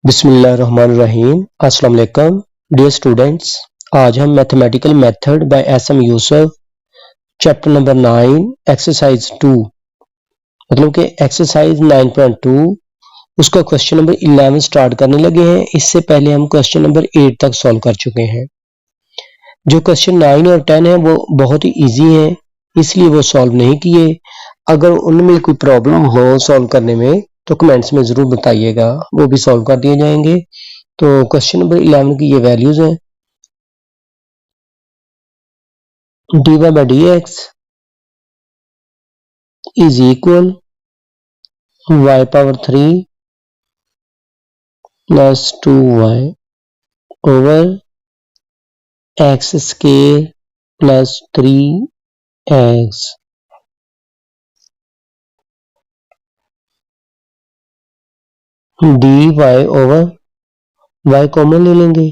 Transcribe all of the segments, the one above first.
बिस्मिल्लाहिर्रहमानिर्रहीम। अस्सलाम वालेकुम डियर स्टूडेंट्स। आज हम mathematical method by S M. Yusuf chapter number 9 exercise 2 मतलब कि एक्सरसाइज 9.2 उसका क्वेश्चन नंबर 11 स्टार्ट करने लगे हैं। इससे पहले हम क्वेश्चन नंबर 8 तक सॉल्व कर चुके हैं। जो क्वेश्चन 9 और 10 है वो बहुत ही इजी है, इसलिए वो सॉल्व नहीं किए। अगर उनमें कोई प्रॉब्लम हो सॉल्व करने में तो कमेंट्स में जरूर बताइएगा, वो भी सॉल्व कर दिए जाएंगे। तो क्वेश्चन नंबर 11 की ये वैल्यूज हैं। dy by dx is equal y power 3 plus 2y over x square plus 3x। dy over y common ले लेंगे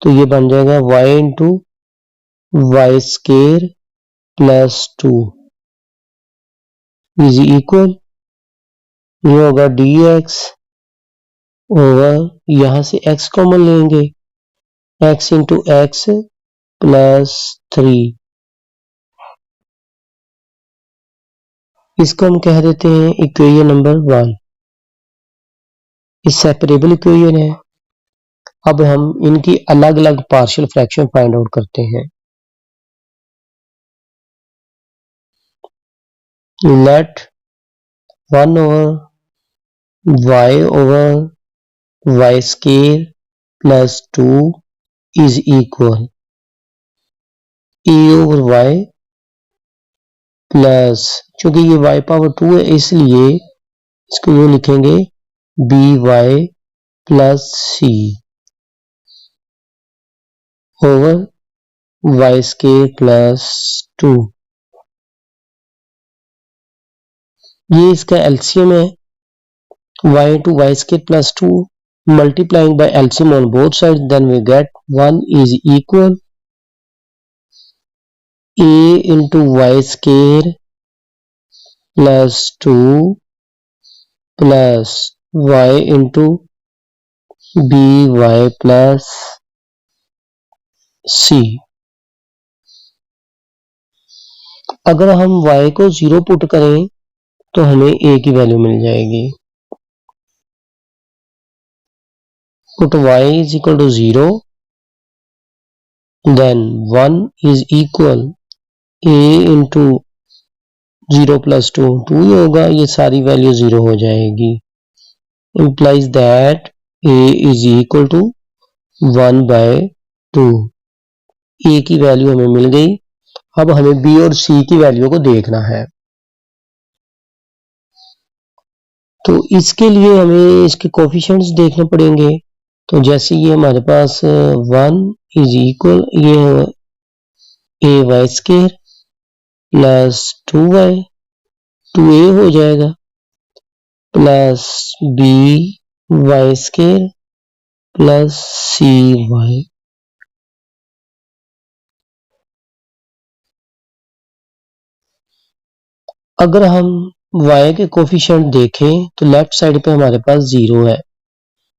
तो ये बन जाएगा y into Y square plus 2 is equal, ये होगा dx ओवर, यहां से x कॉमन लेंगे, x इंटू एक्स प्लस 3, इसको हम कह देते हैं इक्वेशन नंबर 1। ये सेपरेबल इक्वेशन है। अब हम इनकी अलग अलग पार्शियल फ्रैक्शन फाइंड आउट करते हैं। Let 1 over Y square plus 2 is equal a over y plus, चूंकि ये y पावर 2 है इसलिए इसको ये लिखेंगे बी वाई प्लस सी ओवर वाई स्केयर प्लस 2। ये इसका एलसीएम है, y into Y square plus 2 multiplying by LCM on both side, then we get 1 is equal a into Y square plus 2 plus y into B Y plus C. अगर हम y को 0 put करें तो हमें a की value मिल जाएगी। Put y is equal to 0, then 1 is equal a into 0 plus 2 2 ही होगा, ये सारी वैल्यू 0 हो जाएगी। Implies that a is equal to 1 by 2। a की वैल्यू हमें मिल गई। अब हमें b और c की वैल्यू को देखना है, तो इसके लिए हमें इसके कोफिशिएंट्स देखने पड़ेंगे। तो जैसे ये हमारे पास 1 इज इक्वल, ये a Y square plus 2y 2a हो जाएगा plus b Y square plus C Y. अगर हम y के कोफिशिएंट देखें तो लेफ्ट साइड पे हमारे पास 0 है,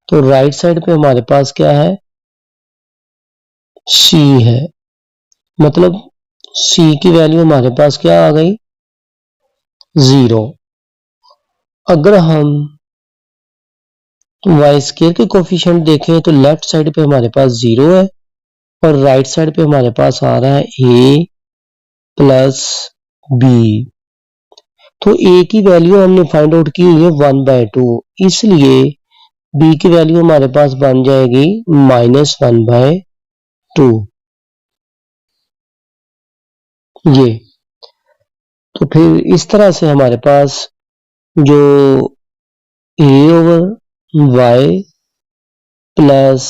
तो राइट साइड पे हमारे पास क्या है, c है। मतलब c की वैल्यू हमारे पास क्या आ गई, 0। अगर हम वाई स्केयर के कोफिशिएंट देखें तो लेफ्ट साइड पे हमारे पास 0 है और राइट साइड पे हमारे पास आ रहा है a प्लस बी। तो a की वैल्यू हमने फाइंड आउट की हुई है 1 बाय 2, इसलिए b की वैल्यू हमारे पास बन जाएगी -1 बाय 2। ये तो फिर इस तरह से हमारे पास जो a over y plus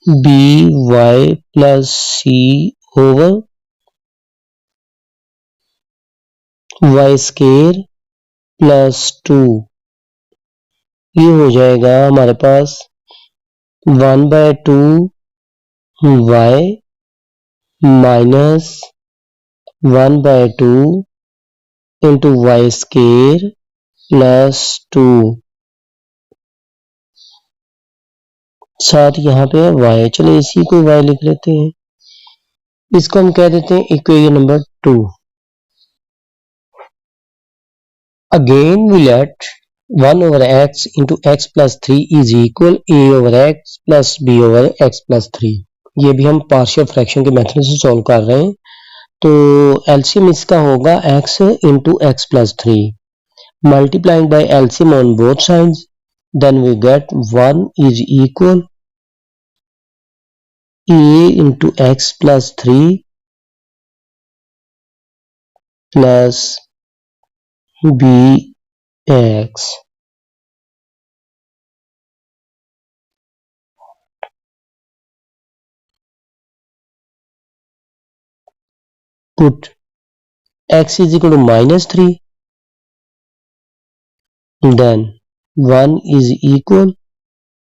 b Y plus C over Y square plus 2, ये हो जाएगा हमारे पास 1 by 2 y minus 1 by 2 into Y square plus 2। साथ यहाँ पे है y, चलो इसी को y लिख लेते हैं। इसको हम कह देते हैं equation number 2। Again we let 1 over x into x plus 3 is equal a over x plus b over x plus 3। ये भी हम पार्शियल फ्रैक्शन के मेथड से सॉल्व कर रहे हैं। तो एलसीएम इसका होगा x into x plus 3 multiplying by LCM on both sides, then we get 1 is equal a into x plus 3 plus bx। Put x is equal to -3, then 1 is equal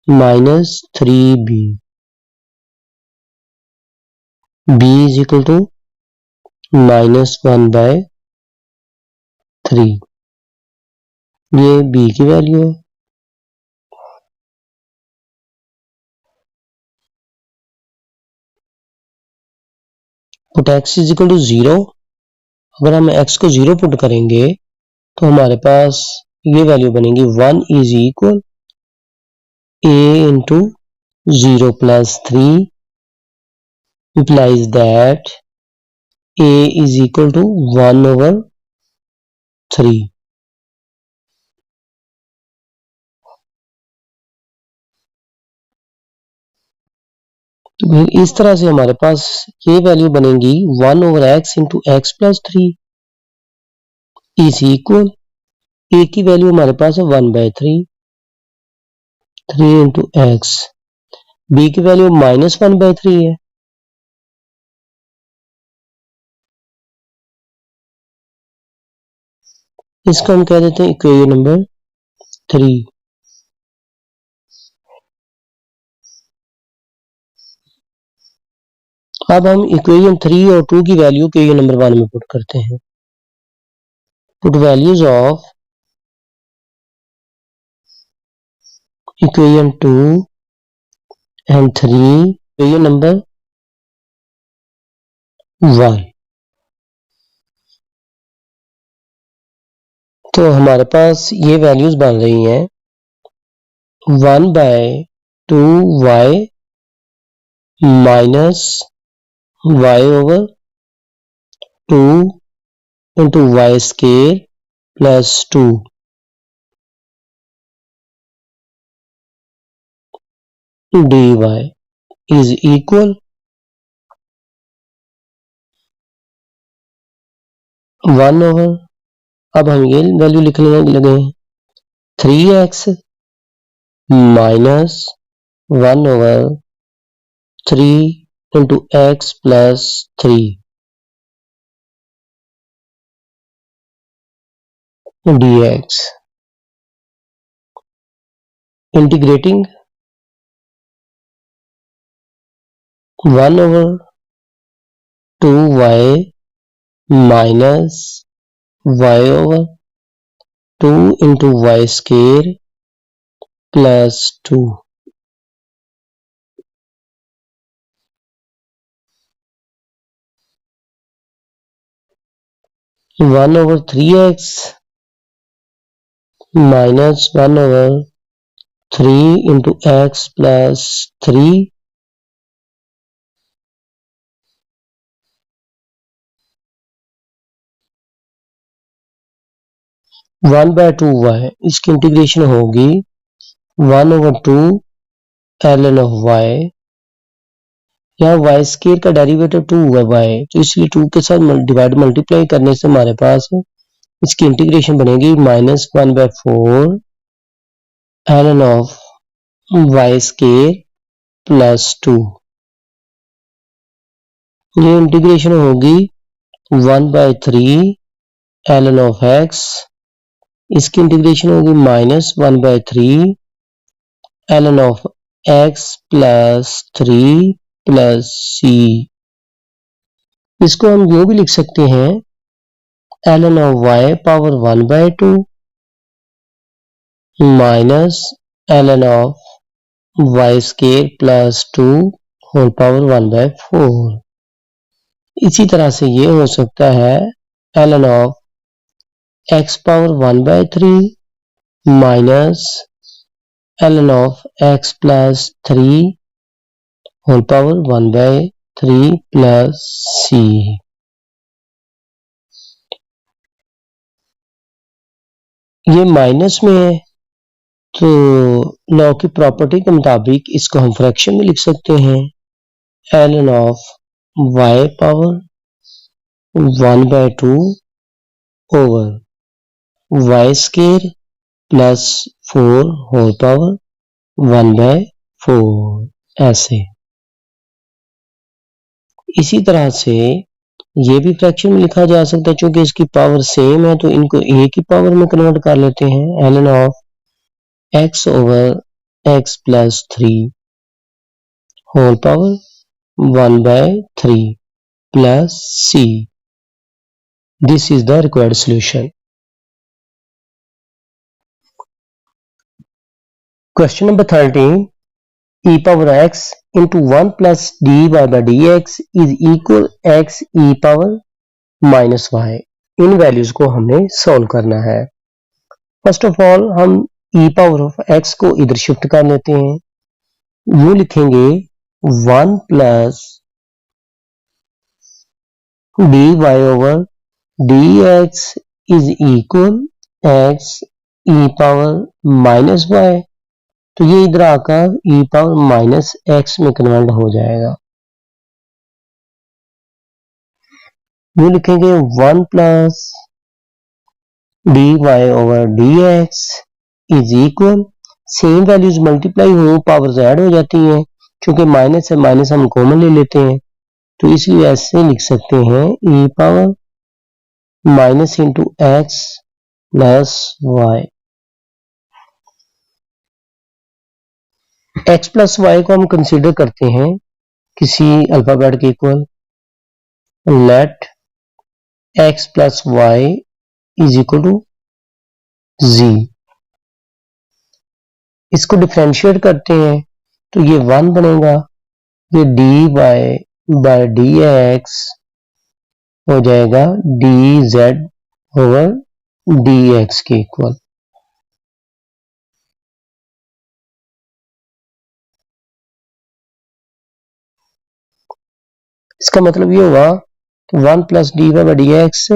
-3b, b is equal to -1 by 3। ये b की value है। Put x is equal to 0। अगर हम x को 0 put करेंगे तो हमारे पास ये वैल्यू बनेगी 1 is equal a into 0 plus 3 implies that a is equal to 1 over 3। तो फिर इस तरह से हमारे पास ये वैल्यू बनेगी 1 over x into x plus 3 is equal a की वैल्यू हमारे पास है 1 by 3, 3 इंटू एक्स। b की वैल्यू -1 by 3 है। इसको हम कह देते हैं इक्वेशन नंबर 3। अब हम इक्वेशन 3 और 2 की वैल्यू इक्वेशन नंबर 1 में पुट करते हैं। Put values of equation 2 and 3 equation number 1। तो हमारे पास ये वैल्यूज बन रही हैं 1 by 2y minus y over 2 into y square plus 2 dy is equal 1 over, अब हम ये वैल्यू लिखने लगे हैं 3x minus 1 over 3 into x plus 3 dx। Integrating 1 over 2y minus y over 2 into y square plus 2 1 over 3x minus 1 over 3 into x plus 3 1 by 2y, इसकी integration होगी 1 over 2 ln of y। यहाँ y square का derivative 2 है y, तो इसलिए 2 के साथ divide multiply करने से हमारे पास इसकी इंटीग्रेशन बनेगी -1 by 4 ln of y square plus 2। ये इंटीग्रेशन होगी 1 by 3 ln of x, इसकी इंटीग्रेशन होगी -1 by 3 ln of x plus 3 plus c। इसको हम यो भी लिख सकते हैं ln of y power 1 by 2 minus ln of y square plus 2 whole power 1/4। इसी तरह से ये हो सकता है ln of x power 1/3 minus ln of x plus 3 whole power 1/3 plus c। ये माइनस में है तो लॉ की प्रॉपर्टी के मुताबिक इसको हम फ्रैक्शन में लिख सकते हैं ln of y power 1/2 over y square plus 4 whole power 1/4 ऐसे। इसी तरह से ये भी फ्रैक्शन में लिखा जा सकता है, क्योंकि इसकी पावर सेम है तो इनको a की पावर में कन्वर्ट कर लेते हैं ln of x over x plus 3 whole power 1/3 plus c. This is the required solution. Question number 13. E power x into 1 plus dy by dx is equal x e power minus y. In values को हमने solve करना है। First of all हम e power of x को इधर shift कर लेते हैं। वो लिखेंगे 1 plus dy over dx is equal x e power minus y। तो ये इधर आकर e पावर माइनस x में कन्वर्ट हो जाएगा। वो लिखेंगे 1 plus dy over dx is equal, same values multiply हो पावर्स ऐड हो जाती हैं, क्योंकि माइनस है माइनस हम कॉमन ले लेते हैं, तो इसलिए ऐसे लिख सकते हैं e power minus into x plus y. X plus y को हम कंसीडर करते हैं किसी अल्फाबेट के equal. Let x plus y is equal to z। इसको डिफरेंशिएट करते हैं तो ये 1 बनेगा, ये dy बाय dx हो जाएगा dz ओवर dx के इक्वल। इसका मतलब ये हुआ कि 1 प्लस dy बाय dx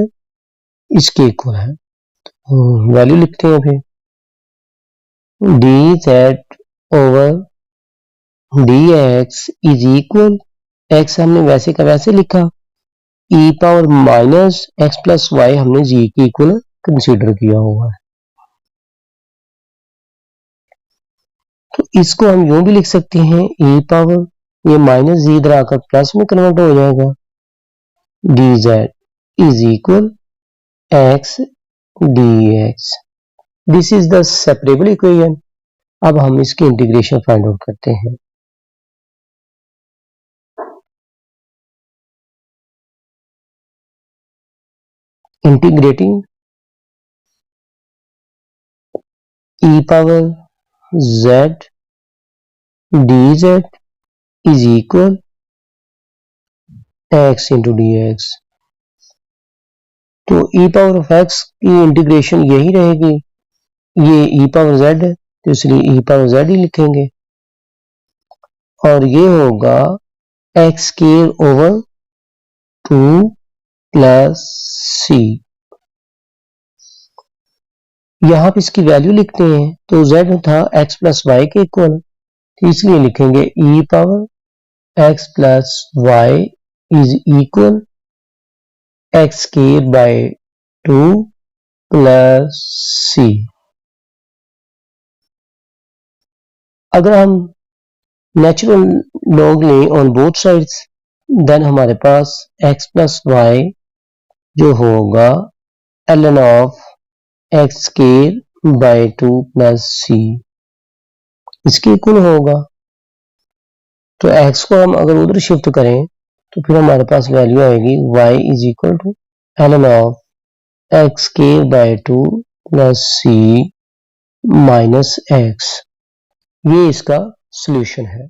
इसके इक्वल है। वैल्यू लिखते हैं फिर dz over dx is equal, x हमने वैसे का वैसे लिखा, e power minus x plus y हमने g के इक्वल कंसीडर किया हुआ है। तो इसको हम यूं भी लिख सकते हैं e पावर, ये माइनस जी इधर आकर प्लस में कन्वर्ट हो जाएगा, dz is equal x dx। This is the separable equation. अब हम इसकी इंटीग्रेशन फाइंड आउट करते हैं। Integrating e power z dz is equal x into dx। तो e पावर ऑफ x की इंटीग्रेशन यही रहेगी, ये e पावर z है तो इसलिए e पावर z ही लिखेंगे, और ये होगा x square over 2 plus c। यहां पे इसकी वैल्यू लिखते हैं तो z था x प्लस वाई के इक्वल, तो इसलिए लिखेंगे e power x plus y is equal x square by 2 plus c। अगर हम नेचुरल लॉग लें ऑन बोथ साइड्स, देन हमारे पास x प्लस वाई जो होगा ln of x square by 2 plus c इसके इक्वल होगा। तो x को हम अगर उधर शिफ्ट करें तो फिर हमारे पास वैल्यू आएगी y is equal to ln of x square by 2 plus c minus x। ये इसका सॉल्यूशन है।